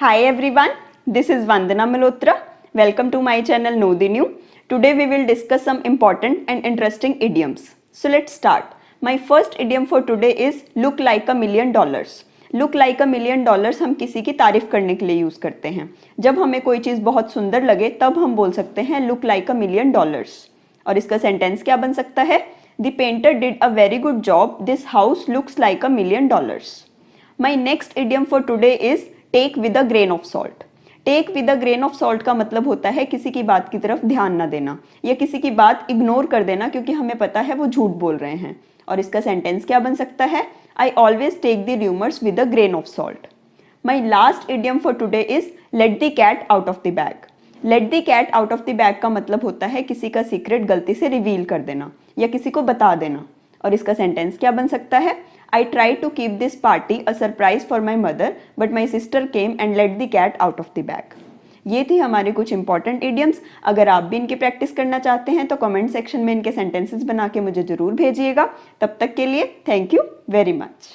Hi everyone, this is Vandana Malhotra. Welcome to my channel KnowTheNew. Today we will discuss some important and interesting idioms. So let's start. My first idiom for today is look like $1 million. Look like $1 million हम किसी की तारीफ करने के लिए use करते हैं. जब हमें कोई चीज बहुत सुंदर लगे तब हम बोल सकते हैं look like $1 million. और इसका सेंटेंस क्या बन सकता है? The painter did a very good job. This house looks like $1 million. My next idiom for today is take with a grain of salt. Take with a grain of salt का मतलब होता है किसी की बात की तरफ ध्यान ना देना या किसी की बात इग्नोर कर देना क्योंकि हमें पता है वो झूठ बोल रहे हैं. और इसका सेंटेंस क्या बन सकता है? I always take the rumours with a grain of salt. My last idiom for today is let the cat out of the bag. Let the cat out of the bag का मतलब होता है किसी का सीक्रेट गलती से reveal कर देना या किसी को बता देना. और इसका सेंटेंस क्या बन सकता है? I tried to keep this party a surprise for my mother, but my sister came and let the cat out of the bag. ये थी हमारे कुछ इंपॉर्टेंट इडियम्स. अगर आप भी इनकी प्रैक्टिस करना चाहते हैं तो कमेंट सेक्शन में इनके सेंटेंसेस बना के मुझे जरूर भेजिएगा. तब तक के लिए थैंक यू वेरी मच.